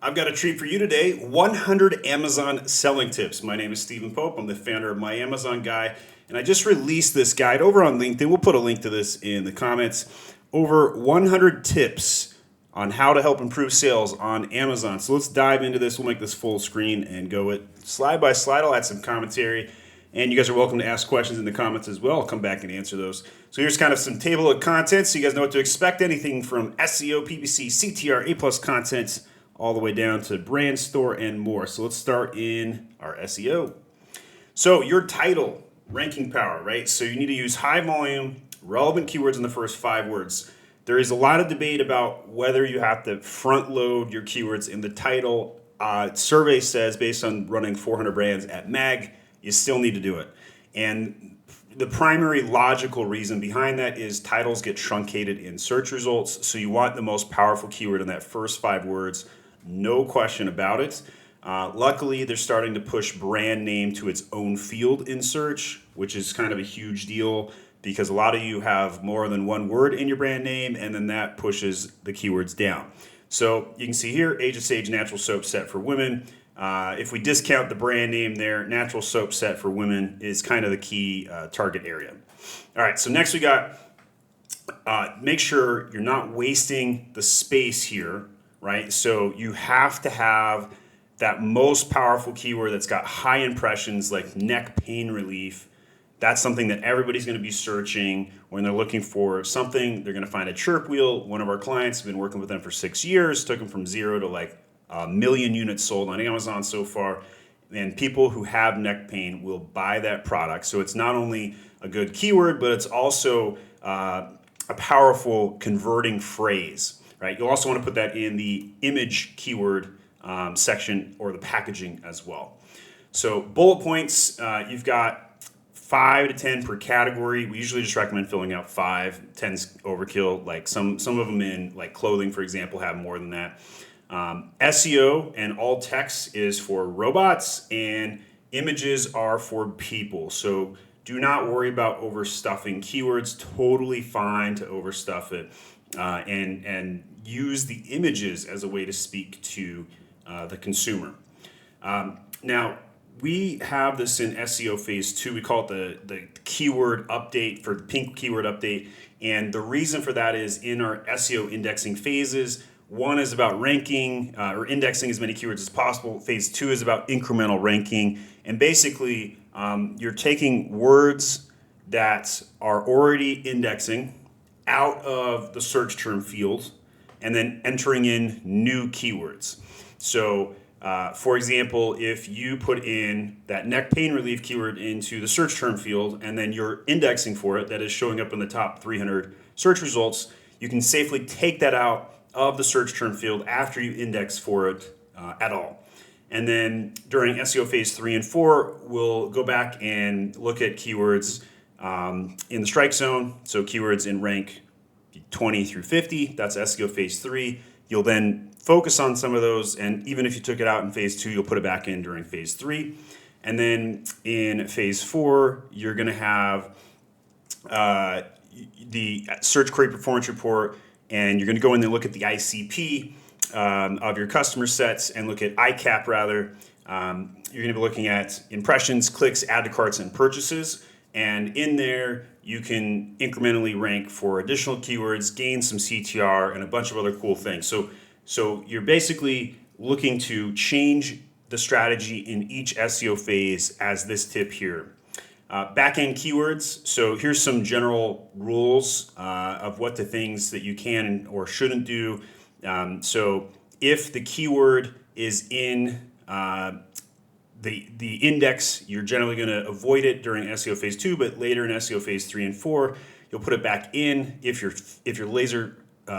I've got a treat for you today, 100 Amazon selling tips. My name is Stephen Pope. I'm the founder of My Amazon Guy, and I just released this guide over on LinkedIn. We'll put a link to this in the comments. Over 100 tips on how to help improve sales on Amazon. So let's dive into this. We'll make this full screen and go it slide by slide. I'll add some commentary, and you guys are welcome to ask questions in the comments as well. I'll come back and answer those. So here's kind of some table of contents so you guys know what to expect. Anything from SEO, PPC, CTR, A+ content, all the way down to brand store and more. So let's start in our SEO. So your title, ranking power, right? So you need to use high volume, relevant keywords in the first 5 words. There is a lot of debate about whether you have to front load your keywords in the title. Survey says based on running 400 brands at MAG, you still need to do it. And the primary logical reason behind that is titles get truncated in search results. So you want the most powerful keyword in that first 5 words. No question about it. Luckily, they're starting to push brand name to its own field in search, which is kind of a huge deal because a lot of you have more than one word in your brand name, and then that pushes the keywords down. So you can see here, Age of Sage natural soap set for women. If we discount the brand name there, natural soap set for women is kind of the key target area. All right, so next we got make sure you're not wasting the space here. Right? So you have to have that most powerful keyword that's got high impressions like neck pain relief. That's something that everybody's going to be searching when they're looking for something. They're going to find a chirp wheel. One of our clients has been working with them for 6 years, took them from 0 to like 1 million units sold on Amazon so far. And people who have neck pain will buy that product. So it's not only a good keyword, but it's also a powerful converting phrase. Right. You'll also want to put that in the image keyword section or the packaging as well. So bullet points, you've got 5 to 10 per category. We usually just recommend filling out 5. 10's overkill. Like some of them in like clothing, for example, have more than that. SEO and alt text is for robots, and images are for people. So do not worry about overstuffing keywords. Totally fine to overstuff it. And use the images as a way to speak to the consumer. Now, we have this in SEO phase 2. We call it the keyword update for the pink keyword update. And the reason for that is in our SEO indexing phases, 1 is about ranking or indexing as many keywords as possible. Phase 2 is about incremental ranking. And basically, you're taking words that are already indexing out of the search term field and then entering in new keywords. So, for example, if you put in that neck pain relief keyword into the search term field and then you're indexing for it, that is showing up in the top 300 search results, you can safely take that out of the search term field after you index for it at all. And then during SEO phase 3 and 4, we'll go back and look at keywords in the strike zone. So keywords in rank 20 through 50, that's SEO phase 3. You'll then focus on some of those, and even if you took it out in phase 2, you'll put it back in during phase 3. And then in phase 4, you're going to have the search query performance report, and you're going to go in and look at the ICP of your customer sets and look at ICAP rather. You're going to be looking at impressions, clicks, add to carts, and purchases. And in there, you can incrementally rank for additional keywords, gain some CTR, and a bunch of other cool things. So you're basically looking to change the strategy in each SEO phase as this tip here. Backend keywords. So here's some general rules of what the things that you can or shouldn't do. So if the keyword is in the index, you're generally going to avoid it during SEO phase 2, but later in SEO phase 3 and 4, you'll put it back in if you're laser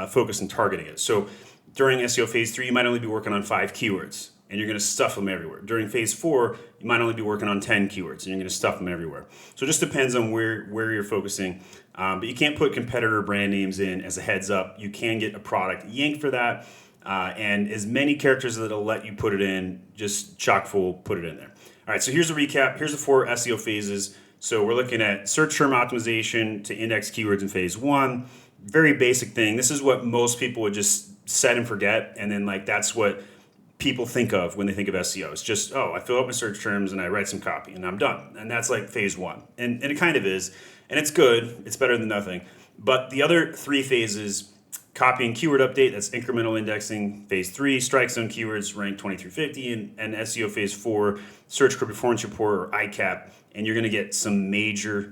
focused and targeting it. So during SEO phase 3, you might only be working on 5 keywords, and you're going to stuff them everywhere. During phase 4, you might only be working on 10 keywords, and you're going to stuff them everywhere. So it just depends on where you're focusing. But you can't put competitor brand names in as a heads up. You can get a product yanked for that. And as many characters that will let you put it in, just chock full, put it in there. All right, so here's a recap. Here's the 4 SEO phases. So we're looking at search term optimization to index keywords in phase 1. Very basic thing. This is what most people would just set and forget. And then that's what people think of when they think of SEO. It's just, oh, I fill out my search terms and I write some copy and I'm done. And that's like phase one. And it kind of is. And it's good. It's better than nothing. But the other three phases, copy and keyword update, that's incremental indexing. Phase 3, strike zone keywords, rank 20 through 50. And SEO phase 4, search core performance report or ICAP. And you're going to get some major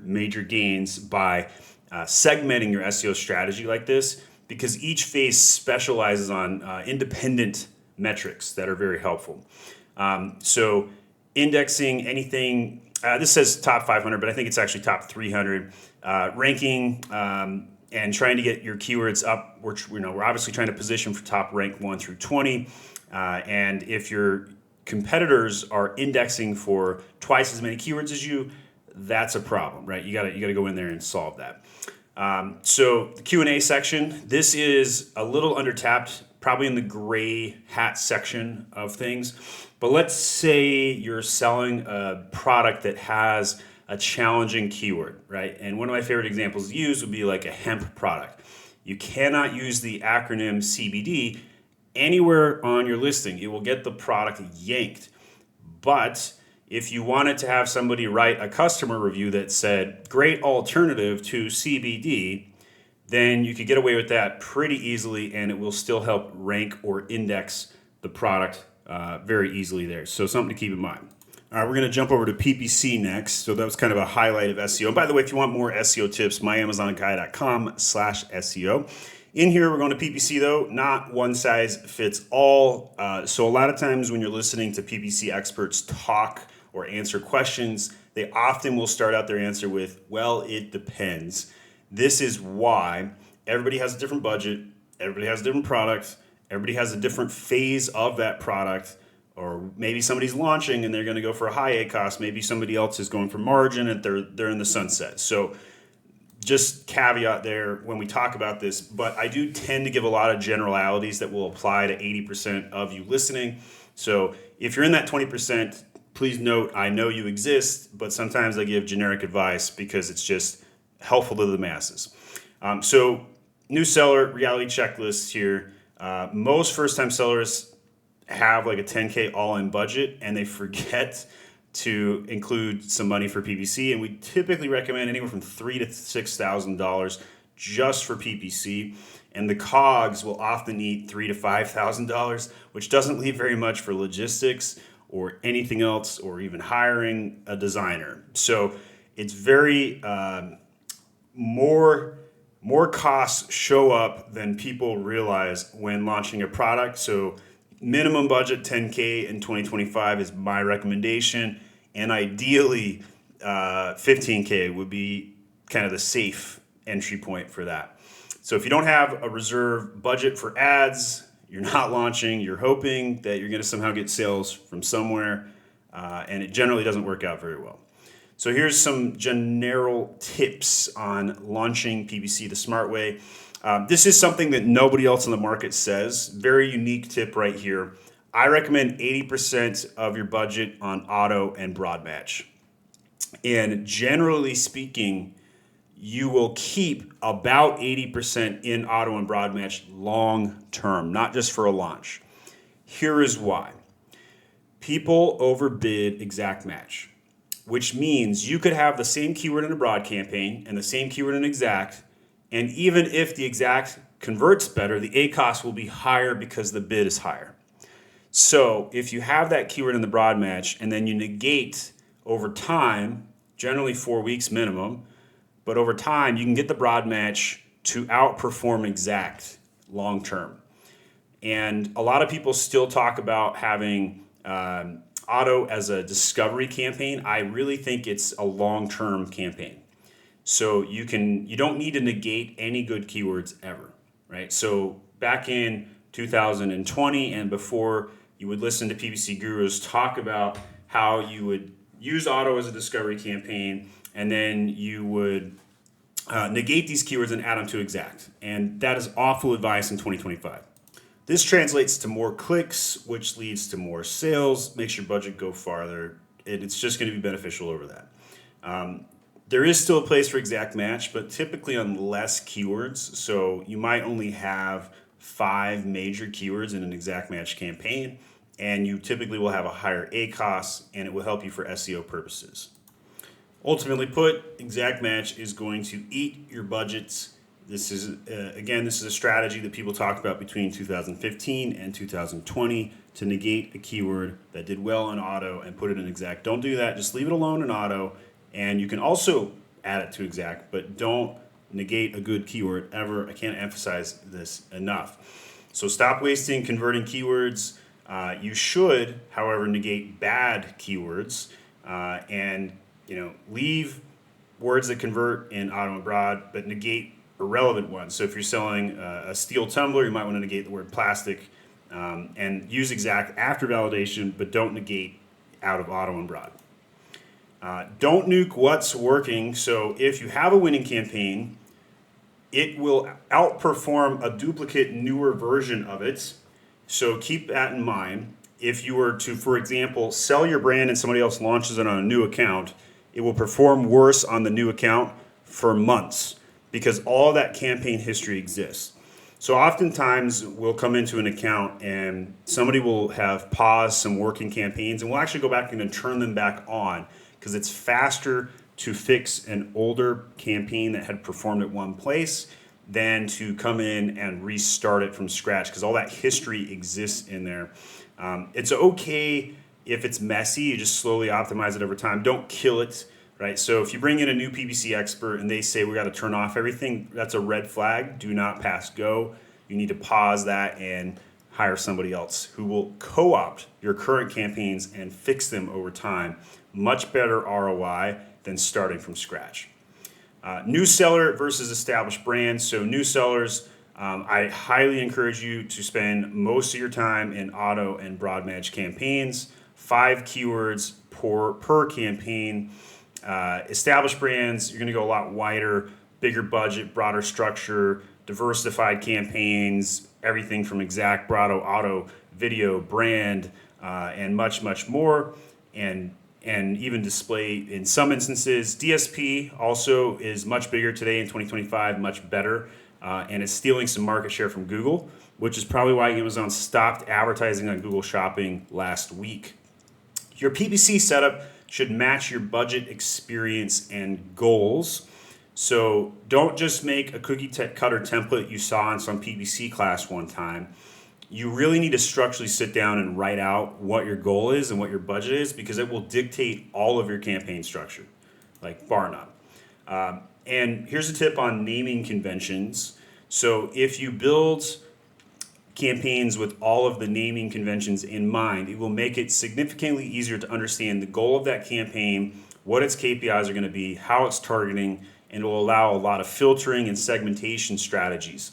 gains by segmenting your SEO strategy like this, because each phase specializes on independent metrics that are very helpful. So indexing anything, this says top 500, but I think it's actually top 300. Ranking and trying to get your keywords up. We're obviously trying to position for top rank 1 through 20. And if your competitors are indexing for twice as many keywords as you, that's a problem, right? You gotta go in there and solve that. So the Q&A section, this is a little undertapped, probably in the gray hat section of things. But let's say you're selling a product that has a challenging keyword, right? And one of my favorite examples to use would be like a hemp product. You cannot use the acronym CBD anywhere on your listing. It will get the product yanked. But if you wanted to have somebody write a customer review that said, great alternative to CBD, then you could get away with that pretty easily and it will still help rank or index the product very easily there. So something to keep in mind. All right, we're going to jump over to PPC next. So that was kind of a highlight of SEO. And by the way, if you want more SEO tips, myamazonguy.com/SEO. In here, we're going to PPC though, not one size fits all. So a lot of times when you're listening to PPC experts talk or answer questions, they often will start out their answer with, well, it depends. This is why everybody has a different budget, everybody has a different product, everybody has a different phase of that product, or maybe somebody's launching and they're going to go for a high ACoS, maybe somebody else is going for margin and they're in the sunset. So just caveat there when we talk about this, but I do tend to give a lot of generalities that will apply to 80% of you listening. So if you're in that 20%, please note, I know you exist, but sometimes I give generic advice because it's just helpful to the masses. So new seller reality checklist here. Most first-time sellers have like a 10K all-in budget and they forget to include some money for PPC. And we typically recommend anywhere from $3,000 to $6,000 just for PPC. And the COGS will often eat $3,000 to $5,000, which doesn't leave very much for logistics or anything else, or even hiring a designer. So it's very, more costs show up than people realize when launching a product. So minimum budget 10K in 2025 is my recommendation. And ideally 15K would be kind of the safe entry point for that. So if you don't have a reserve budget for ads, you're not launching, you're hoping that you're going to somehow get sales from somewhere, and it generally doesn't work out very well. So here's some general tips on launching PPC the smart way. This is something that nobody else in the market says. Very unique tip right here. I recommend 80% of your budget on auto and broad match. And generally speaking, you will keep about 80% in auto and broad match long term, not just for a launch. Here is why. People overbid exact match, which means you could have the same keyword in a broad campaign and the same keyword in exact, and even if the exact converts better, the ACoS will be higher because the bid is higher. So if you have that keyword in the broad match and then you negate over time, generally 4 weeks minimum, but over time you can get the broad match to outperform exact long term. And a lot of people still talk about having auto as a discovery campaign. I really think it's a long-term campaign. So you don't need to negate any good keywords ever, right? So back in 2020 and before, you would listen to PPC gurus talk about how you would use auto as a discovery campaign, and then you would negate these keywords and add them to exact. And that is awful advice in 2025. This translates to more clicks, which leads to more sales, makes your budget go farther, and it's just going to be beneficial over that. There is still a place for exact match, but typically on less keywords. So you might only have 5 major keywords in an exact match campaign, and you typically will have a higher ACoS, and it will help you for SEO purposes. Ultimately put, exact match is going to eat your budgets. This is, again, this is a strategy that people talk about between 2015 and 2020 to negate a keyword that did well in auto and put it in exact. Don't do that. Just leave it alone in auto. And you can also add it to exact, but don't negate a good keyword ever. I can't emphasize this enough. So stop wasting converting keywords. You should, however, negate bad keywords and leave words that convert in auto and broad, but negate irrelevant ones. So if you're selling a steel tumbler, you might want to negate the word plastic and use exact after validation, but don't negate out of auto and broad. Don't nuke what's working. So if you have a winning campaign, it will outperform a duplicate newer version of it. So keep that in mind. If you were to, for example, sell your brand and somebody else launches it on a new account, it will perform worse on the new account for months because all that campaign history exists. So oftentimes we'll come into an account and somebody will have paused some working campaigns and we'll actually go back and turn them back on because it's faster to fix an older campaign that had performed at one place than to come in and restart it from scratch because all that history exists in there. It's okay if it's messy, you just slowly optimize it over time. Don't kill it, right? So if you bring in a new PPC expert and they say we got to turn off everything, that's a red flag. Do not pass go. You need to pause that and hire somebody else who will co-opt your current campaigns and fix them over time. Much better ROI than starting from scratch. New seller versus established brand. So new sellers, I highly encourage you to spend most of your time in auto and broad match campaigns, 5 keywords per campaign. Established brands, you're going to go a lot wider, bigger budget, broader structure, diversified campaigns, everything from exact, broad, auto, video, brand, and much, much more. And even display in some instances. DSP also is much bigger today in 2025, much better, and it's stealing some market share from Google, which is probably why Amazon stopped advertising on Google Shopping last week. Your PPC setup should match your budget, experience, and goals. So don't just make a cookie cutter template you saw in some PPC class one time. You really need to structurally sit down and write out what your goal is and what your budget is because it will dictate all of your campaign structure, like bar none. And here's a tip on naming conventions. So if you build campaigns with all of the naming conventions in mind, it will make it significantly easier to understand the goal of that campaign, what its KPIs are going to be, how it's targeting, and it will allow a lot of filtering and segmentation strategies.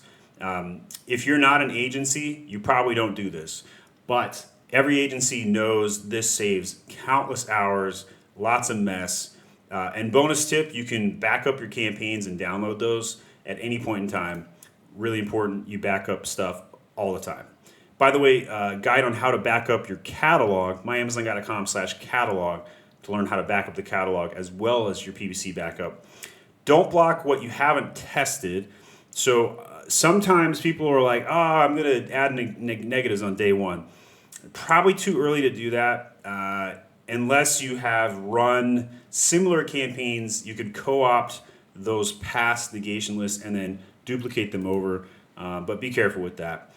If you're not an agency, you probably don't do this, but every agency knows this saves countless hours, lots of mess. And bonus tip, you can back up your campaigns and download those at any point in time. Really important, you back up stuff all the time. By the way, guide on how to back up your catalog, myamazon.com/catalog to learn how to back up the catalog as well as your PPC backup. Don't block what you haven't tested. So sometimes people are like, I'm going to add negatives on day one. Probably too early to do that unless you have run similar campaigns. You could co-opt those past negation lists and then duplicate them over, but be careful with that.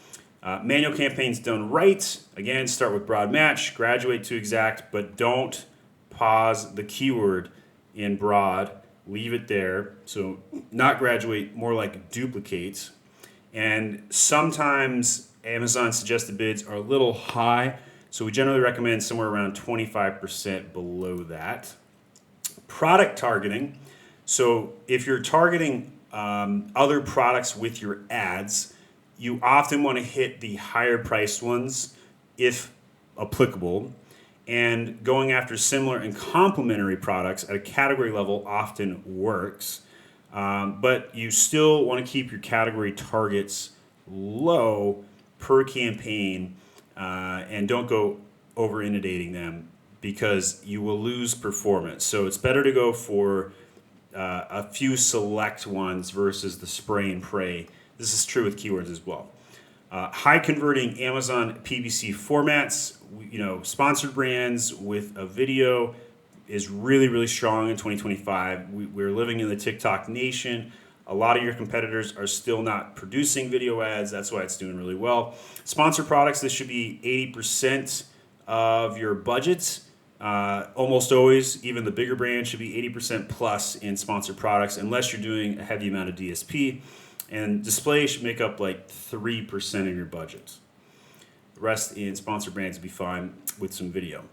Manual campaigns done right. Again, start with broad match, graduate to exact, but don't pause the keyword in broad. Leave it there. So not graduate, more like duplicate. And sometimes Amazon suggested bids are a little high, so we generally recommend somewhere around 25% below that. Product targeting. So if you're targeting other products with your ads, you often want to hit the higher priced ones if applicable. And going after similar and complementary products at a category level often works. But you still want to keep your category targets low per campaign and don't go over inundating them because you will lose performance. So it's better to go for a few select ones versus the spray and pray. This is true with keywords as well. High converting Amazon PPC formats. sponsored brands with a video is really, really strong in 2025. We're living in the TikTok nation. A lot of your competitors are still not producing video ads. That's why it's doing really well. Sponsored products, this should be 80% of your budget. Almost always, even the bigger brands should be 80% plus in sponsored products, unless you're doing a heavy amount of DSP. And display should make up like 3% of your budget. The rest in sponsored brands would be fine with some video.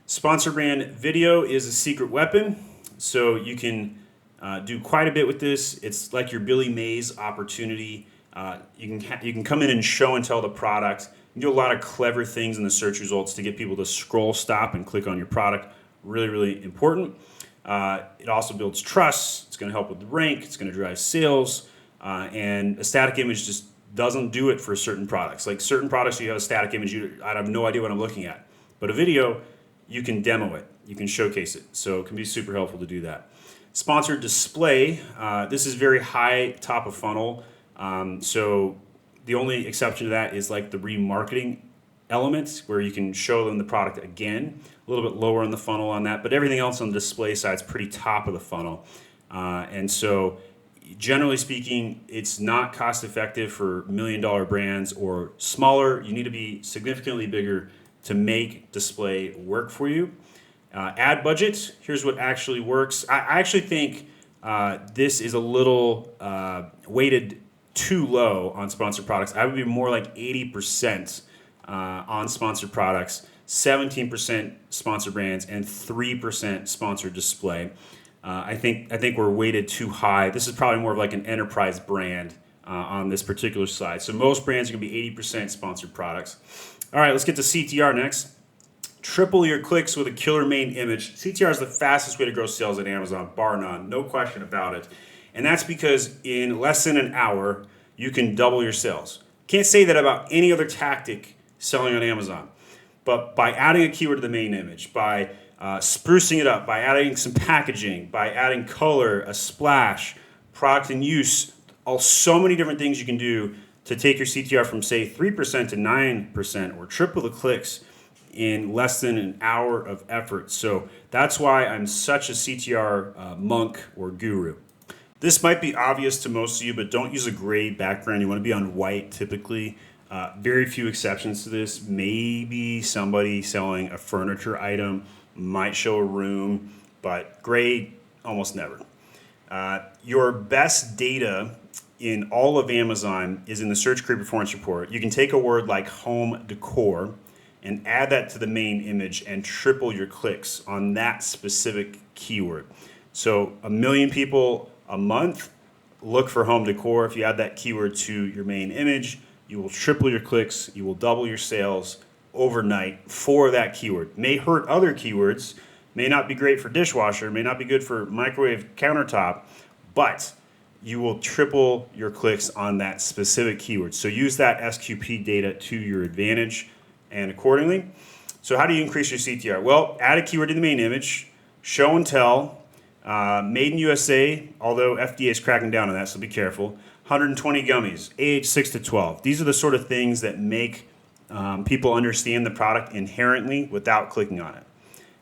Sponsor brand video is a secret weapon, so you can do quite a bit with this. It's like your Billy Mays opportunity. You can come in and show and tell the product. You can do a lot of clever things in the search results to get people to scroll, stop, and click on your product. Really, really important. It also builds trust. It's going to help with the rank. It's going to drive sales. And a static image just doesn't do it for certain products. Like certain products, you have a static image, I have no idea what I'm looking at. But a video, you can demo it. You can showcase it. So it can be super helpful to do that. Sponsored display. This is very high top of funnel. So the only exception to that is like the remarketing elements where you can show them the product again. A little bit lower in the funnel on that. But everything else on the display side is pretty top of the funnel. And so generally speaking, it's not cost effective for $1 million brands or smaller. You need to be significantly bigger to make display work for you. Ad budget, here's what actually works. I actually think this is a little weighted too low on sponsored products. I would be more like 80% on sponsored products, 17% sponsored brands, and 3% sponsored display. I think we're weighted too high. This is probably more of like an enterprise brand on this particular slide. So most brands are going to be 80% sponsored products. All right, let's get to CTR next. Triple your clicks with a killer main image. CTR is the fastest way to grow sales at Amazon, bar none, no question about it. And that's because in less than an hour, you can double your sales. Can't say that about any other tactic selling on Amazon. But by adding a keyword to the main image, by sprucing it up, by adding some packaging, by adding color, a splash, product in use, so many different things you can do to take your CTR from, say, 3% to 9% or triple the clicks in less than an hour of effort. So that's why I'm such a CTR monk or guru. This might be obvious to most of you, but don't use a gray background. You want to be on white typically. Very few exceptions to this. Maybe somebody selling a furniture item might show a room, but gray almost never. Your best data in all of Amazon is in the Search Query Performance Report. You can take a word like home decor and add that to the main image and triple your clicks on that specific keyword. So 1 million people a month look for home decor. If you add that keyword to your main image, you will triple your clicks, you will double your sales overnight for that keyword. May hurt other keywords, may not be great for dishwasher, may not be good for microwave countertop, but you will triple your clicks on that specific keyword. So use that SQP data to your advantage and accordingly. So how do you increase your CTR? Well, add a keyword to the main image, show and tell, made in USA, although FDA is cracking down on that, so be careful. 120 gummies, age 6 to 12. These are the sort of things that make people understand the product inherently without clicking on it.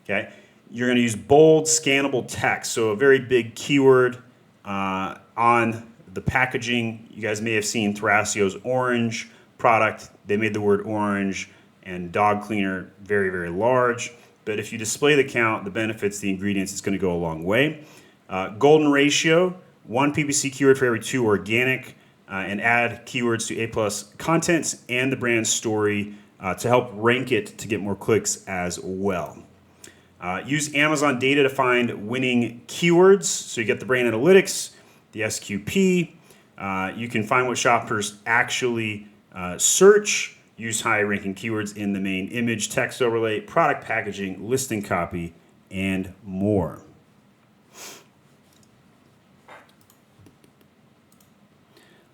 Okay, you're going to use bold, scannable text, so a very big keyword on the packaging. You guys may have seen Thrasio's orange product. They made the word orange and dog cleaner very, very large. But if you display the count, the benefits, the ingredients, it's going to go a long way. Golden ratio, 1 PPC keyword for every 2 organic, and add keywords to A+ contents and the brand story to help rank it to get more clicks as well. Use Amazon data to find winning keywords. So you get the brand analytics, the SQP. You can find what shoppers actually search. Use high ranking keywords in the main image, text overlay, product packaging, listing copy, and more.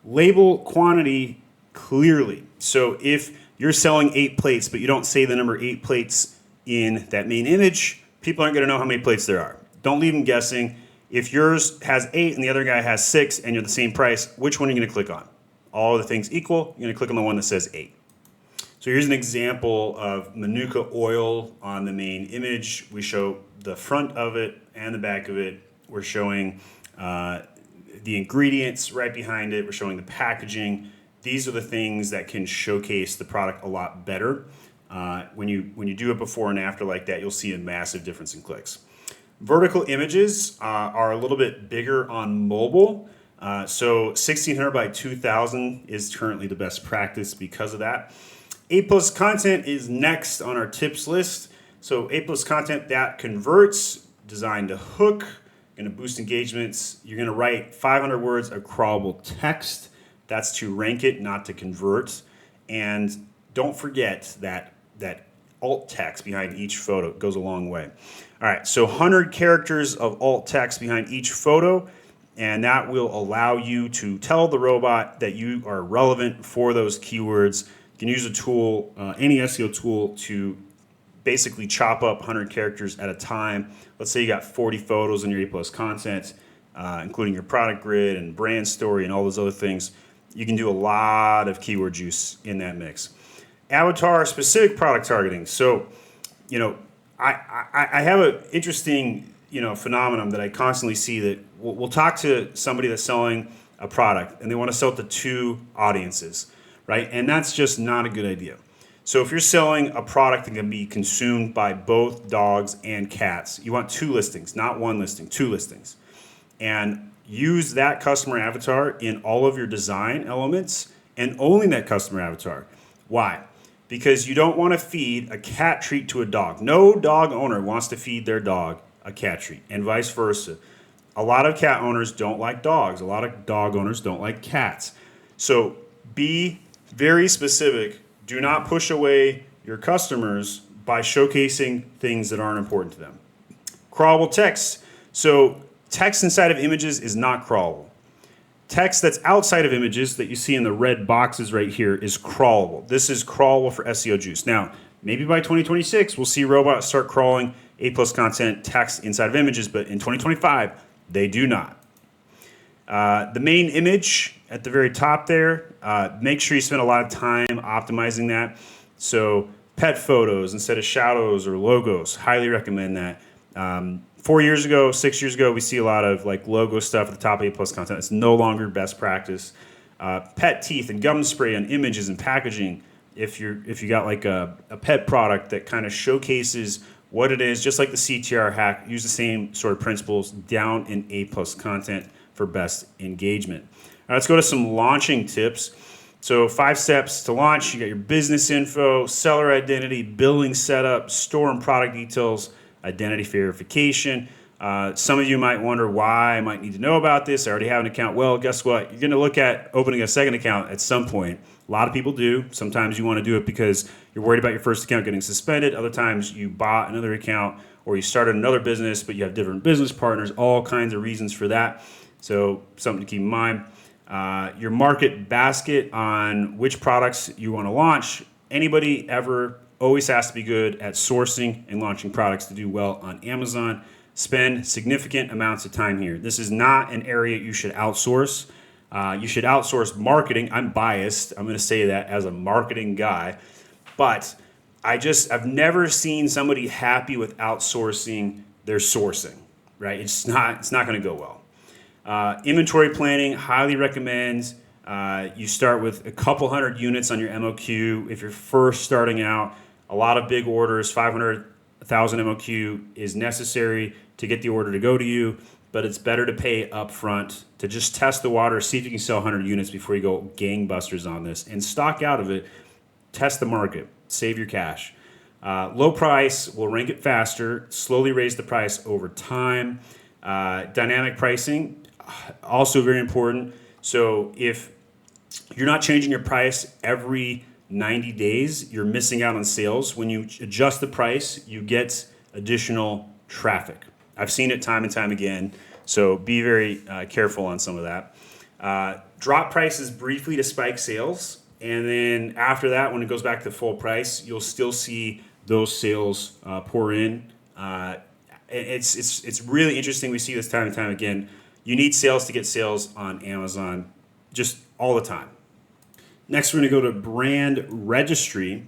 Label quantity clearly. So if you're selling 8 plates, but you don't say the number 8 plates in that main image, people aren't going to know how many plates there are. Don't leave them guessing. If yours has 8 and the other guy has 6 and you're the same price, which one are you going to click on? All the things equal, you're going to click on the one that says 8. So here's an example of Manuka oil on the main image. We show the front of it and the back of it. We're showing the ingredients right behind it. We're showing the packaging. These are the things that can showcase the product a lot better. When you do it before and after like that, you'll see a massive difference in clicks. Vertical images are a little bit bigger on mobile. So 1600 by 2000 is currently the best practice because of that. A+ content is next on our tips list. So A+ content that converts, designed to hook, going to boost engagements. You're going to write 500 words of crawlable text. That's to rank it, not to convert. And don't forget that alt text behind each photo goes a long way. All right, so 100 characters of alt text behind each photo, and that will allow you to tell the robot that you are relevant for those keywords. You can use a tool, any SEO tool, to basically chop up 100 characters at a time. Let's say you got 40 photos in your A+ content, including your product grid and brand story and all those other things. You can do a lot of keyword juice in that mix. Avatar specific product targeting. So, I have an interesting, phenomenon that I constantly see that we'll talk to somebody that's selling a product and they want to sell it to two audiences, right? And that's just not a good idea. So if you're selling a product that can be consumed by both dogs and cats, you want two listings, not one listing, two listings. And use that customer avatar in all of your design elements and only that customer avatar. Why? Because you don't want to feed a cat treat to a dog. No dog owner wants to feed their dog a cat treat, and vice versa. A lot of cat owners don't like dogs. A lot of dog owners don't like cats. So be very specific. Do not push away your customers by showcasing things that aren't important to them. Crawlable text. So text inside of images is not crawlable. Text that's outside of images that you see in the red boxes right here is crawlable. This is crawlable for SEO juice. Now, maybe by 2026, we'll see robots start crawling A+ content text inside of images, but in 2025, they do not. The main image at the very top there, make sure you spend a lot of time optimizing that. So pet photos instead of shadows or logos, highly recommend that. 4 years ago, 6 years ago, we see a lot of like logo stuff at the top of A+ content. It's no longer best practice. Pet teeth and gum spray on images and packaging. If you got like a pet product that kind of showcases what it is, just like the CTR hack, use the same sort of principles down in A+ content for best engagement. All right, let's go to some launching tips. So 5 steps to launch. You got your business info, seller identity, billing setup, store and product details, identity verification. Some of you might wonder why I might need to know about this. I already have an account. Well, guess what? You're going to look at opening a second account at some point. A lot of people do. Sometimes you want to do it because you're worried about your first account getting suspended. Other times you bought another account or you started another business, but you have different business partners, all kinds of reasons for that. So something to keep in mind. Your market basket on which products you want to launch. Anybody ever always has to be good at sourcing and launching products to do well on Amazon. Spend significant amounts of time here. This is not an area you should outsource. You should outsource marketing. I'm biased. I'm going to say that as a marketing guy. But I've never seen somebody happy with outsourcing their sourcing, right? It's not going to go well. Inventory planning, highly recommend. You start with a couple hundred units on your MOQ. If you're first starting out, a lot of big orders, 500,000 MOQ is necessary to get the order to go to you, but it's better to pay up front to just test the water, see if you can sell 100 units before you go gangbusters on this, and stock out of it, test the market, save your cash. Low price will rank it faster, slowly raise the price over time. Dynamic pricing, also very important. So if you're not changing your price every 90 days, you're missing out on sales. When you adjust the price, you get additional traffic. I've seen it time and time again, so be very careful on some of that. Drop prices briefly to spike sales, and then after that, when it goes back to full price, you'll still see those sales pour in. It's really interesting. We see this time and time again. You need sales to get sales on Amazon just all the time. Next, we're going to go to brand registry.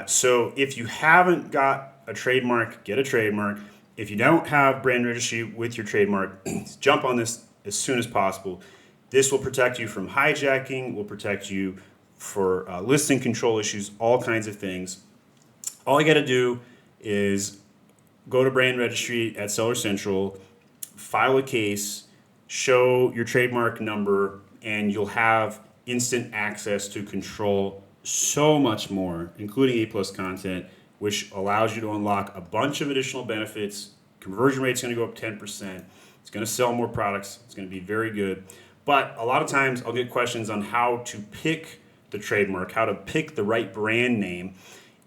So if you haven't got a trademark, get a trademark. If you don't have brand registry with your trademark, jump on this as soon as possible. This will protect you from hijacking, will protect you for listing control issues, all kinds of things. All you got to do is go to brand registry at Seller Central, file a case, show your trademark number, and you'll have instant access to control so much more, including A+ content, which allows you to unlock a bunch of additional benefits. Conversion rate's going to go up 10%. It's going to sell more products. It's going to be very good. But a lot of times I'll get questions on how to pick the trademark, how to pick the right brand name,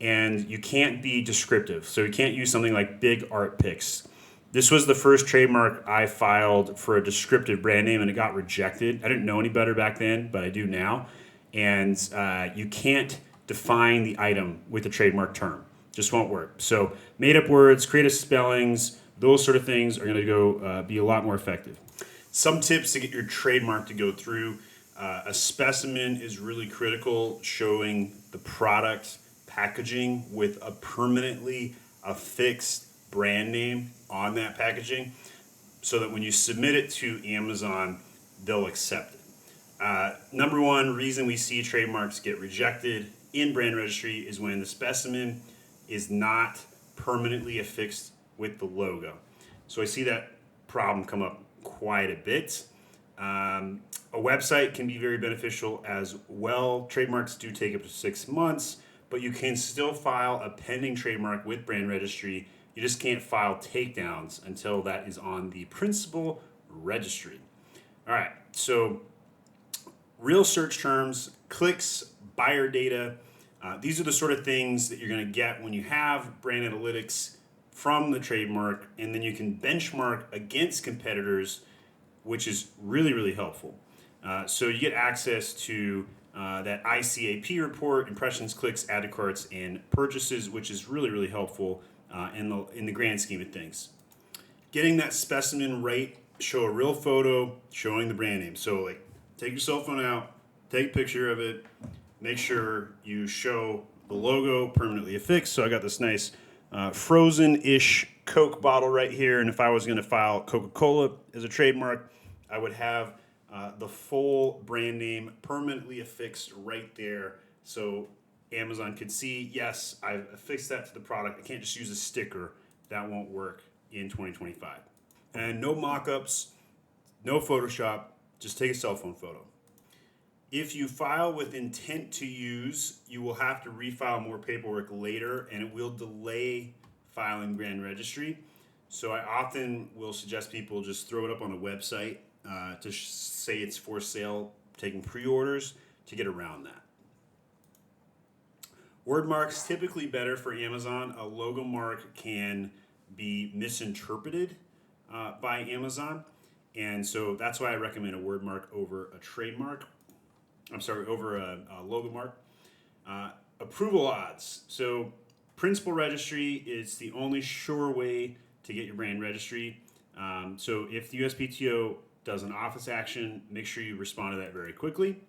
and you can't be descriptive. So you can't use something like Big Art Picks. This was the first trademark I filed for a descriptive brand name, and it got rejected. I didn't know any better back then, but I do now. And you can't define the item with a trademark term. Just won't work. So made up words, creative spellings, those sort of things are going to go be a lot more effective. Some tips to get your trademark to go through. A specimen is really critical, showing the product packaging with a permanently affixed brand name on that packaging, so that when you submit it to Amazon, they'll accept it. Number one reason we see trademarks get rejected in brand registry is when the specimen is not permanently affixed with the logo. So I see that problem come up quite a bit. A website can be very beneficial as well. Trademarks do take up to 6 months, but you can still file a pending trademark with brand registry. You just can't file takedowns until that is on the principal registry. All right, so real search terms, clicks, buyer data. These are the sort of things that you're going to get when you have brand analytics from the trademark, and then you can benchmark against competitors, which is really, really helpful. So you get access to that ICAP report, impressions, clicks, add to carts, and purchases, which is really, really helpful in the grand scheme of things. Getting that specimen right, show a real photo showing the brand name. So like, take your cell phone out, take a picture of it, make sure you show the logo permanently affixed. So I got this nice frozen-ish Coke bottle right here, and if I was going to file Coca-Cola as a trademark, I would have the full brand name permanently affixed right there, so Amazon could see, yes, I've affixed that to the product. I can't just use a sticker. That won't work in 2025. And no mock-ups, no Photoshop, just take a cell phone photo. If you file with intent to use, you will have to refile more paperwork later, and it will delay filing brand registry. So I often will suggest people just throw it up on a website to say it's for sale, taking pre-orders to get around that. Word marks typically better for Amazon. A logo mark can be misinterpreted by Amazon, and so that's why I recommend a word mark over a trademark. Over a logo mark. Approval odds. So principal registry is the only sure way to get your brand registry. So if the USPTO does an office action, make sure you respond to that very quickly.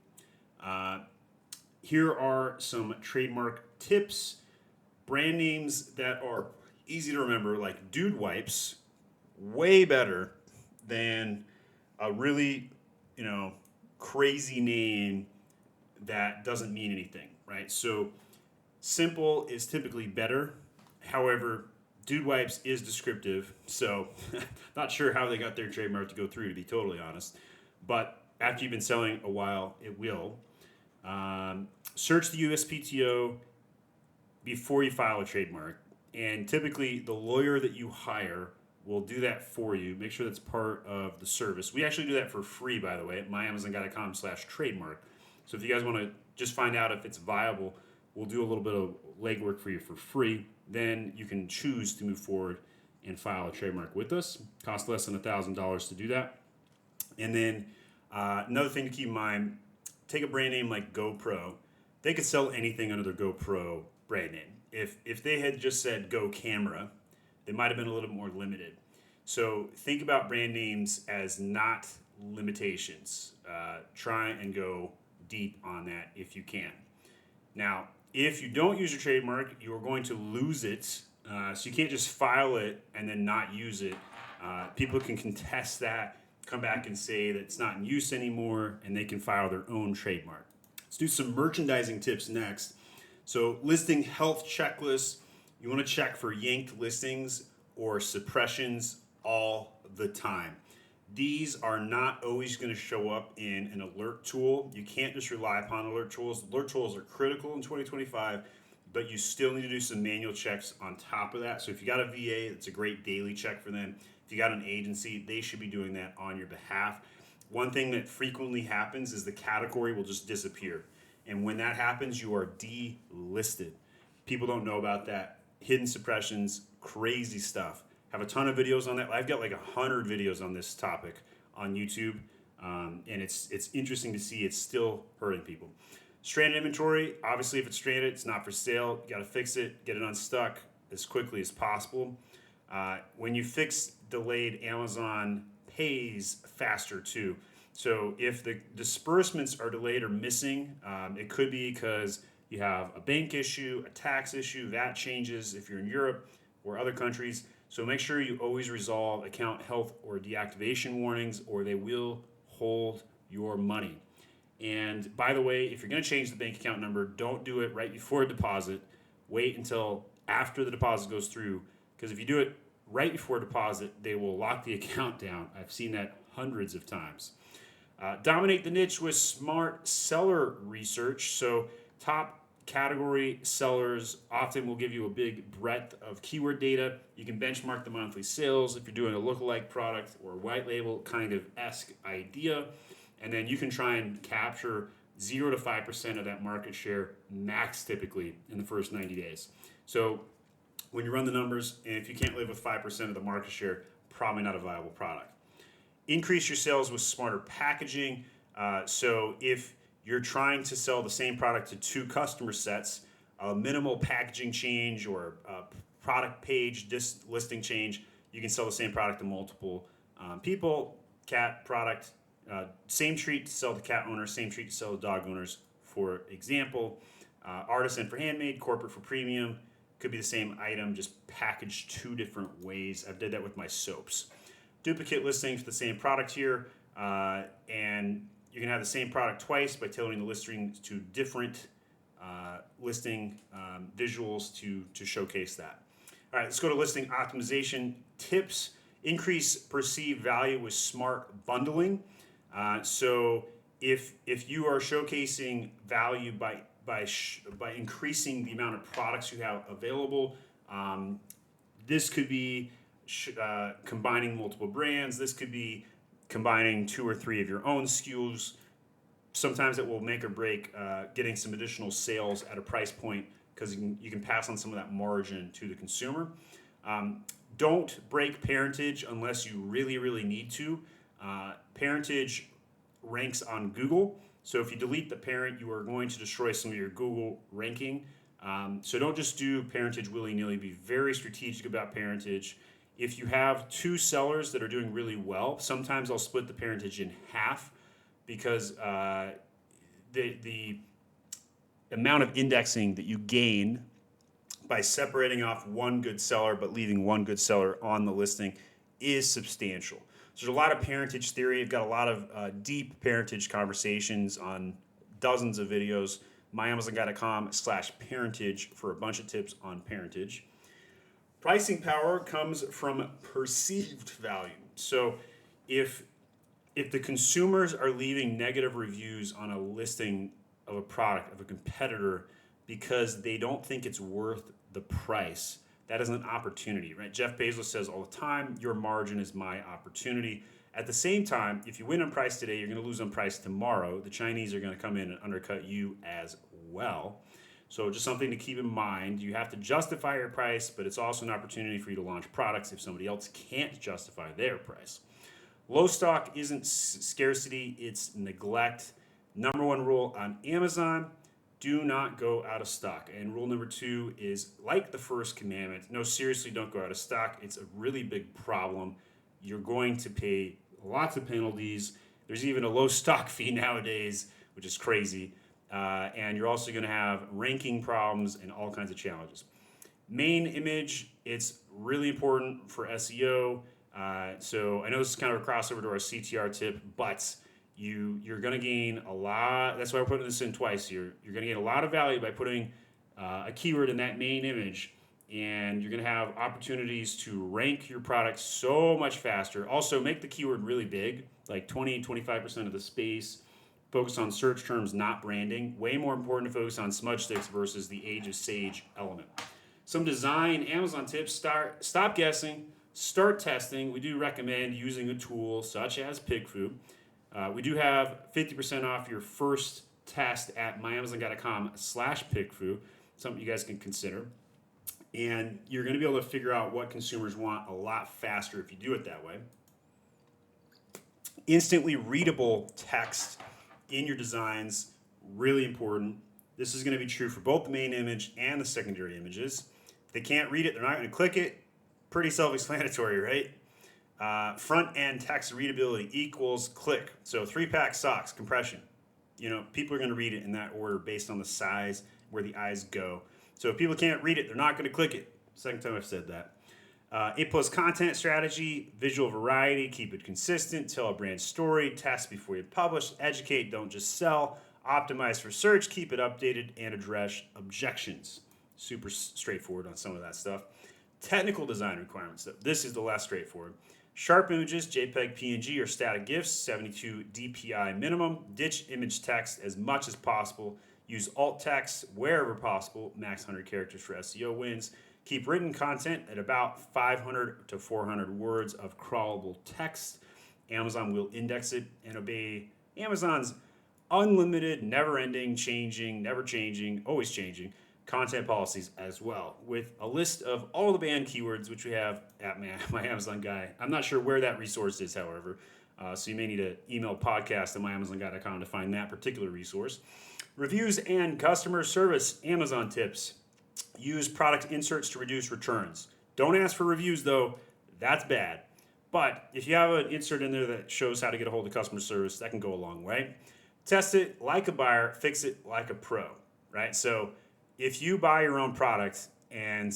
Here are some trademark tips. Brand names that are easy to remember, like Dude Wipes, way better than a really, crazy name that doesn't mean anything, right? So simple is typically better. However, Dude Wipes is descriptive, so not sure how they got their trademark to go through, to be totally honest. But after you've been selling a while, it will. Search the USPTO before you file a trademark, and typically the lawyer that you hire will do that for you. Make sure that's part of the service. We actually do that for free, by the way, at myamazonguy.com/trademark. So if you guys want to just find out if it's viable, we'll do a little bit of legwork for you for free. Then you can choose to move forward and file a trademark with us. Costs less than $1,000 to do that. And then another thing to keep in mind, take a brand name like GoPro. They could sell anything under their GoPro brand name. If they had just said Go Camera, they might have been a little bit more limited. So think about brand names as not limitations. Try and go deep on that if you can. Now, If you don't use your trademark, you are going to lose it. So you can't just file it and then not use it. People can contest that, come back and say that it's not in use anymore, and they can file their own trademark. Let's do some merchandising tips next. So listing health checklists, you want to check for yanked listings or suppressions all the time. These are not always going to show up in an alert tool. You can't just rely upon alert tools. Alert tools are critical in 2025, but you still need to do some manual checks on top of that. So if you got a VA, it's a great daily check for them. If you got an agency, they should be doing that on your behalf. One thing that frequently happens is the category will just disappear. And when that happens, you are delisted. People don't know about that. Hidden suppressions, crazy stuff. Have a ton of videos on that. I've got like 100 videos on this topic on YouTube, and it's interesting to see it's still hurting people. Stranded inventory, obviously if it's stranded, it's not for sale. You got to fix it, get it unstuck as quickly as possible. When you fix delayed, Amazon pays faster too. So if the disbursements are delayed or missing, it could be because you have a bank issue, a tax issue, VAT changes if you're in Europe or other countries. So make sure you always resolve account health or deactivation warnings, or they will hold your money. And by the way, if you're going to change the bank account number, don't do it right before a deposit. Wait until after the deposit goes through, because if you do it right before deposit, they will lock the account down. I've seen that hundreds of times. Dominate the niche with smart seller research. So top category sellers often will give you a big breadth of keyword data. You can benchmark the monthly sales if you're doing a lookalike product or a white label kind of esque idea. And then you can try and capture 0 to 5% of that market share max typically in the first 90 days. So when you run the numbers, and if you can't live with 5% of the market share, probably not a viable product. Increase your sales with smarter packaging. So if you're trying to sell the same product to two customer sets, a minimal packaging change or a product page listing change, you can sell the same product to multiple people. Cat product, same treat to sell to cat owners, same treat to sell to dog owners, for example. Artisan for handmade, corporate for premium. Could be the same item, just packaged two different ways. I've did that with my soaps. Duplicate listings for the same product here, and you can have the same product twice by tailoring the listing to different listing visuals to showcase that. All right, let's go to listing optimization tips. Increase perceived value with smart bundling. So if you are showcasing value by increasing the amount of products you have available, this could be combining multiple brands. This could be combining 2 or 3 of your own SKUs. Sometimes it will make or break getting some additional sales at a price point, because you can pass on some of that margin to the consumer. Don't break parentage unless you really, really need to. Parentage ranks on Google. So if you delete the parent, you are going to destroy some of your Google ranking. So don't just do parentage willy-nilly. Be very strategic about parentage. If you have 2 sellers that are doing really well, sometimes I'll split the parentage in half, because the amount of indexing that you gain by separating off one good seller but leaving one good seller on the listing is substantial. So there's a lot of parentage theory. I've got a lot of deep parentage conversations on dozens of videos. myamazonguy.com/parentage for a bunch of tips on parentage. Pricing power comes from perceived value. So if the consumers are leaving negative reviews on a listing of a product of a competitor because they don't think it's worth the price, that is an opportunity, right? Jeff Bezos says all the time, your margin is my opportunity. At the same time, if you win on price today, you're going to lose on price tomorrow. The Chinese are going to come in and undercut you as well. So just something to keep in mind. You have to justify your price, but it's also an opportunity for you to launch products if somebody else can't justify their price. Low stock isn't scarcity, it's neglect. Number 1 rule on Amazon: do not go out of stock. And rule number 2 is like the first commandment. No, seriously, don't go out of stock. It's a really big problem. You're going to pay lots of penalties. There's even a low stock fee nowadays, which is crazy. and you're also going to have ranking problems and all kinds of challenges. Main image, it's really important for SEO. So I know this is kind of a crossover to our CTR tip, but you're going to gain a lot. That's why we're putting this in twice here. You're going to gain a lot of value by putting a keyword in that main image, and you're going to have opportunities to rank your product so much faster. Also, make the keyword really big, like 20-25% of the space. Focus on search terms, not branding. Way more important to focus on smudge sticks versus the Age of Sage element. Some design Amazon tips: stop guessing, start testing. We do recommend using a tool such as Clickthrough. We do have 50% off your first test at myamazonguy.com/Clickthrough, something you guys can consider. And you're going to be able to figure out what consumers want a lot faster if you do it that way. Instantly readable text in your designs, really important. This is going to be true for both the main image and the secondary images. If they can't read it, they're not going to click it. Pretty self-explanatory, right? Front end text readability equals click. So 3-pack socks, compression. People are going to read it in that order based on the size, where the eyes go. So if people can't read it, they're not going to click it. Second time I've said that. A+ content strategy, visual variety, keep it consistent, tell a brand story, test before you publish, educate, don't just sell, optimize for search, keep it updated, and address objections. Super straightforward on some of that stuff. Technical design requirements. This is the less straightforward. Sharp images, JPEG, PNG, or static GIFs, 72 DPI minimum. Ditch image text as much as possible. Use alt text wherever possible. Max 100 characters for SEO wins. Keep written content at about 500 to 400 words of crawlable text. Amazon will index it, and obey Amazon's unlimited, never-ending, changing, never changing, always changing content policies as well, with a list of all the banned keywords, which we have at my Amazon Guy. I'm not sure where that resource is, however, so you may need to email podcast@myamazonguy.com to find that particular resource. Reviews and customer service Amazon tips. Use product inserts to reduce returns. Don't ask for reviews, though. That's bad. But if you have an insert in there that shows how to get a hold of customer service, that can go a long way. Test it like a buyer, fix it like a pro, right? So if you buy your own product and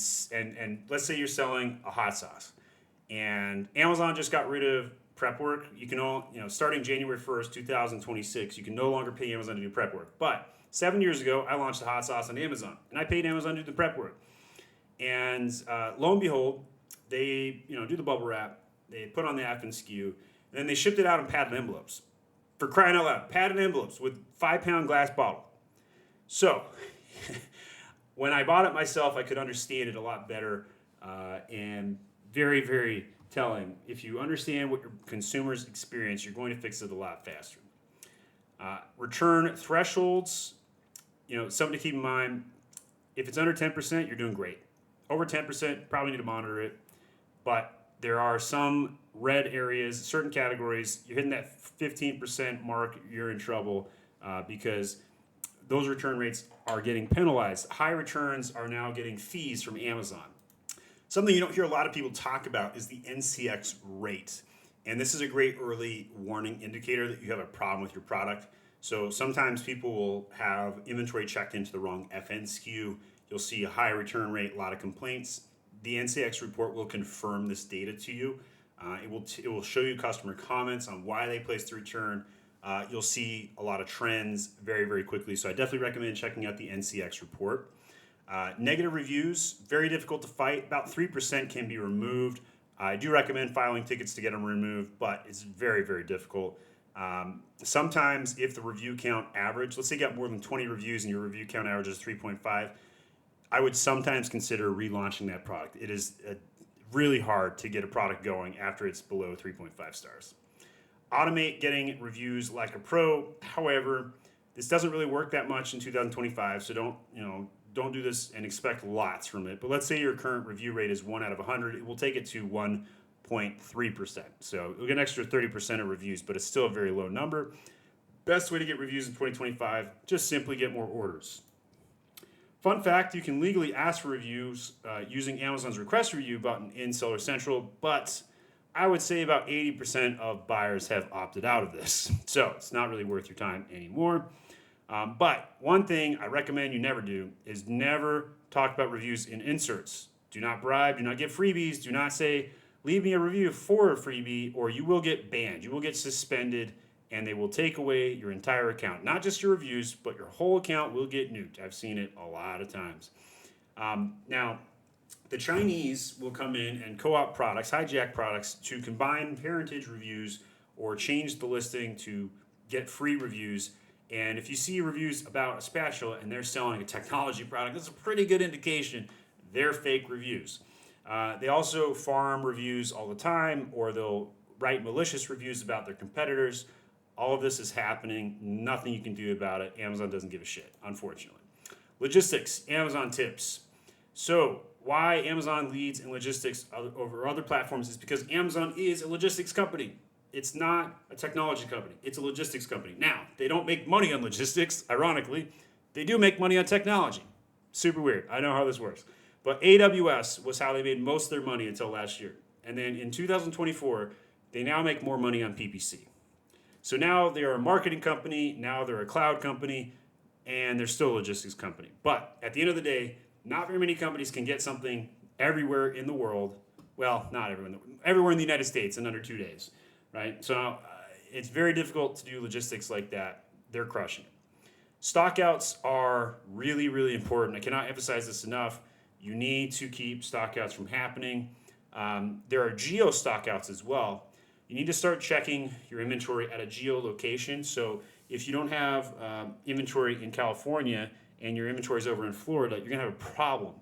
let's say you're selling a hot sauce, and Amazon just got rid of prep work, starting January 1st, 2026, you can no longer pay Amazon to do prep work. But 7 years ago, I launched a hot sauce on Amazon, and I paid Amazon to do the prep work. And lo and behold, they do the bubble wrap, they put on the effing SKU, and then they shipped it out in padded envelopes. For crying out loud, padded envelopes with 5-pound glass bottle. So when I bought it myself, I could understand it a lot better, and very, very telling. If you understand what your consumers experience, you're going to fix it a lot faster. Return thresholds, something to keep in mind. If it's under 10%, you're doing great. Over 10%, probably need to monitor it. But there are some red areas, certain categories. You're hitting that 15% mark, you're in trouble, because those return rates are getting penalized. High returns are now getting fees from Amazon. Something you don't hear a lot of people talk about is the NCX rate. And this is a great early warning indicator that you have a problem with your product. So sometimes people will have inventory checked into the wrong FN SKU. You'll see a high return rate, a lot of complaints. The NCX report will confirm this data to you. It will show you customer comments on why they placed the return. You'll see a lot of trends very, very quickly. So I definitely recommend checking out the NCX report. Negative reviews, very difficult to fight. About 3% can be removed. I do recommend filing tickets to get them removed, but it's very, very difficult. Sometimes if the review count average, let's say you got more than 20 reviews and your review count average is 3.5, I would sometimes consider relaunching that product. It is really hard to get a product going after it's below 3.5 stars. Automate getting reviews like a pro. However, this doesn't really work that much in 2025, so don't do this and expect lots from it. But let's say your current review rate is 1 out of 100. It will take it to 1.3%. So you'll get an extra 30% of reviews, but it's still a very low number. Best way to get reviews in 2025, just simply get more orders. Fun fact, you can legally ask for reviews using Amazon's request review button in Seller Central, but I would say about 80% of buyers have opted out of this. So it's not really worth your time anymore. But one thing I recommend you never do is never talk about reviews in inserts. Do not bribe, do not give freebies, do not say, leave me a review for a freebie, or you will get banned. You will get suspended, and they will take away your entire account. Not just your reviews, but your whole account will get nuked. I've seen it a lot of times. Now, the Chinese will come in and co-opt products, hijack products, to combine parentage reviews or change the listing to get free reviews. And if you see reviews about a spatula and they're selling a technology product, that's a pretty good indication they're fake reviews. They also farm reviews all the time, or they'll write malicious reviews about their competitors. All of this is happening. Nothing you can do about it. Amazon doesn't give a shit, unfortunately. Logistics, Amazon tips. So why Amazon leads in logistics over other platforms is because Amazon is a logistics company. It's not a technology company. It's a logistics company. Now, they don't make money on logistics, ironically. They do make money on technology. Super weird. I know how this works. But AWS was how they made most of their money until last year. And then in 2024, they now make more money on PPC. So now they're a marketing company, now they're a cloud company, and they're still a logistics company. But at the end of the day, not very many companies can get something everywhere in the world. Well, not everywhere, everywhere in the United States in under 2 days, right? So it's very difficult to do logistics like that. They're crushing it. Stockouts are really, really important. I cannot emphasize this enough. You need to keep stockouts from happening. There are geo stockouts as well. You need to start checking your inventory at a geolocation. So if you don't have inventory in California and your inventory is over in Florida, you're going to have a problem.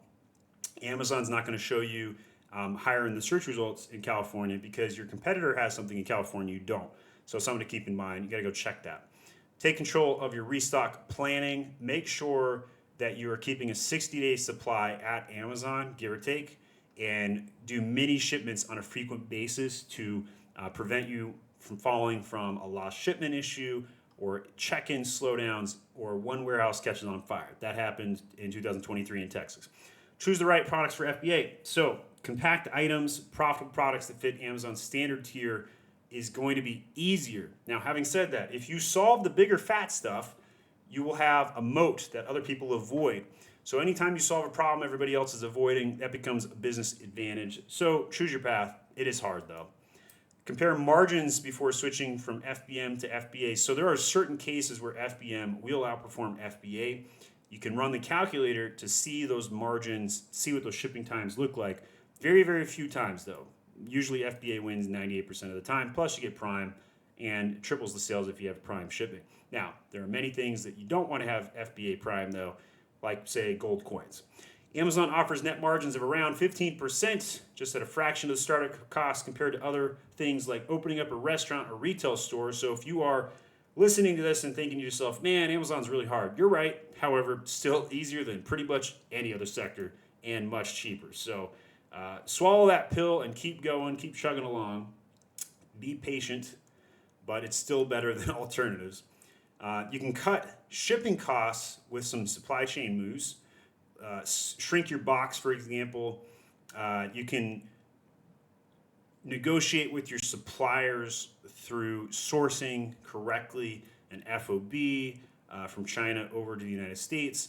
Amazon's not going to show you higher in the search results in California because your competitor has something in California you don't. So something to keep in mind. You got to go check that. Take control of your restock planning. Make sure that you are keeping a 60-day supply at Amazon, give or take, and do mini shipments on a frequent basis to prevent you from falling from a lost shipment issue or check-in slowdowns or one warehouse catches on fire. That happened in 2023 in Texas. Choose the right products for FBA. So compact items, profitable products that fit Amazon's standard tier is going to be easier. Now, having said that, if you solve the bigger fat stuff, you will have a moat that other people avoid. So anytime you solve a problem everybody else is avoiding, that becomes a business advantage. So choose your path. It is hard though. Compare margins before switching from FBM to FBA. So there are certain cases where FBM will outperform FBA. You can run the calculator to see those margins, see what those shipping times look like. Very, very few times though. Usually FBA wins 98% of the time, plus you get Prime and triples the sales if you have Prime shipping. Now, there are many things that you don't want to have FBA Prime though, like say gold coins. Amazon offers net margins of around 15%, just at a fraction of the startup cost compared to other things like opening up a restaurant or retail store. So if you are listening to this and thinking to yourself, man, Amazon's really hard, you're right. However, still easier than pretty much any other sector and much cheaper. So swallow that pill and keep going, keep chugging along. Be patient, but it's still better than alternatives. You can cut shipping costs with some supply chain moves. Shrink your box, for example. You can negotiate with your suppliers through sourcing correctly an FOB from China over to the United States.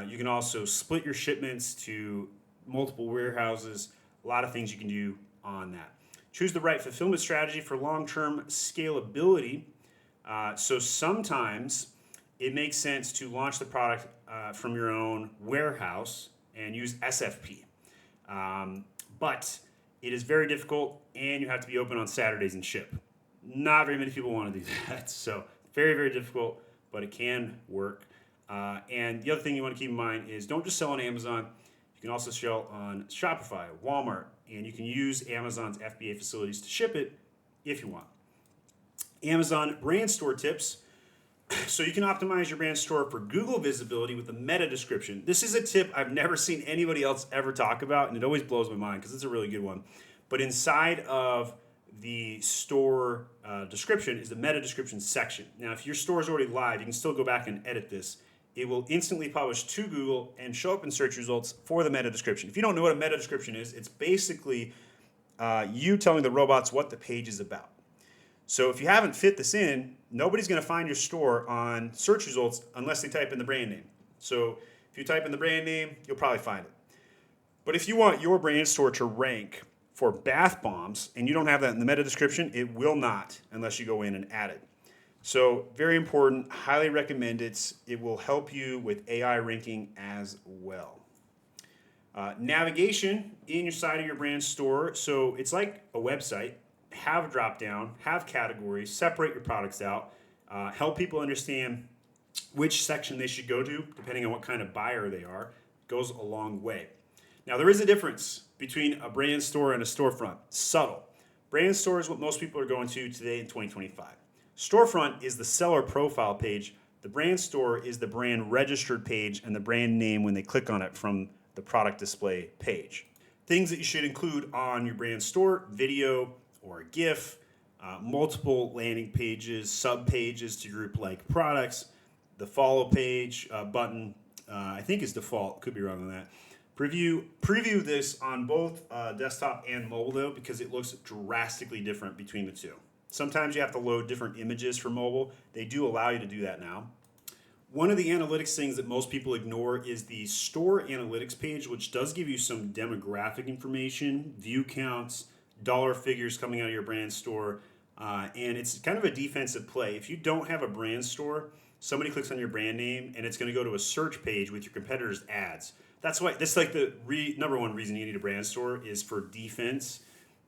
You can also split your shipments to multiple warehouses. A lot of things you can do on that. Choose the right fulfillment strategy for long-term scalability. So sometimes it makes sense to launch the product from your own warehouse and use SFP. But it is very difficult and you have to be open on Saturdays and ship. Not very many people want to do that. So very, very difficult, but it can work. And the other thing you want to keep in mind is don't just sell on Amazon. You can also sell on Shopify, Walmart, and you can use Amazon's FBA facilities to ship it if you want. Amazon brand store tips. So you can optimize your brand store for Google visibility with a meta description. This is a tip I've never seen anybody else ever talk about, and it always blows my mind because it's a really good one. But inside of the store description is the meta description section. Now, if your store is already live, you can still go back and edit this. It will instantly publish to Google and show up in search results for the meta description. If you don't know what a meta description is, it's basically you telling the robots what the page is about. So if you haven't fit this in, nobody's going to find your store on search results unless they type in the brand name. So if you type in the brand name, you'll probably find it. But if you want your brand store to rank for bath bombs and you don't have that in the meta description, it will not unless you go in and add it. So very important, highly recommend it. It will help you with AI ranking as well. Navigation in your side of your brand store. So it's like a website. Have a drop down, have categories, separate your products out, help people understand which section they should go to, depending on what kind of buyer they are, goes a long way. Now, there is a difference between a brand store and a storefront. Subtle. Brand store is what most people are going to today in 2025. Storefront is the seller profile page. The brand store is the brand registered page and the brand name when they click on it from the product display page. Things that you should include on your brand store: video or a GIF, multiple landing pages, sub pages to group like products, the follow page button, I think is default, could be wrong on that. Preview this on both desktop and mobile though, because it looks drastically different between the two. Sometimes you have to load different images for mobile. They do allow you to do that now. One of the analytics things that most people ignore is the store analytics page, which does give you some demographic information, view counts, dollar figures coming out of your brand store, and it's kind of a defensive play. If you don't have a brand store, somebody clicks on your brand name and it's going to go to a search page with your competitors' ads. That's like the number one reason you need a brand store is for defense.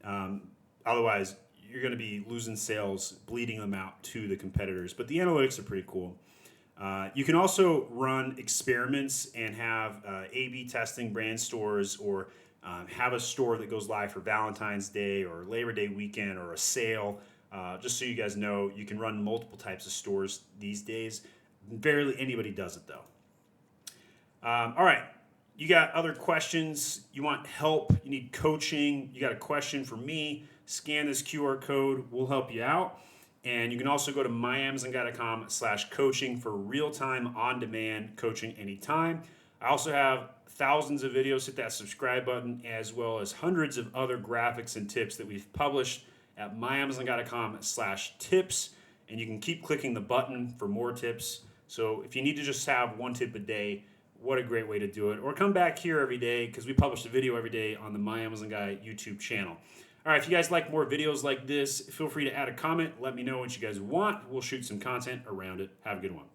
Otherwise, you're going to be losing sales, bleeding them out to the competitors. But the analytics are pretty cool. You can also run experiments and have A/B testing brand stores, or have a store that goes live for Valentine's Day or Labor Day weekend or a sale. Just so you guys know, you can run multiple types of stores these days. Barely anybody does it though. All right. You got other questions, you want help, you need coaching, you got a question for me, scan this QR code, we'll help you out. And you can also go to myamazonguy.com/coaching for real-time, on-demand coaching anytime. I also have thousands of videos. Hit that subscribe button, as well as hundreds of other graphics and tips that we've published at myamazonguy.com/tips. And you can keep clicking the button for more tips. So if you need to just have one tip a day, what a great way to do it. Or come back here every day, because we publish a video every day on the My Amazon Guy YouTube channel. All right, if you guys like more videos like this, feel free to add a comment. Let me know what you guys want. We'll shoot some content around it. Have a good one.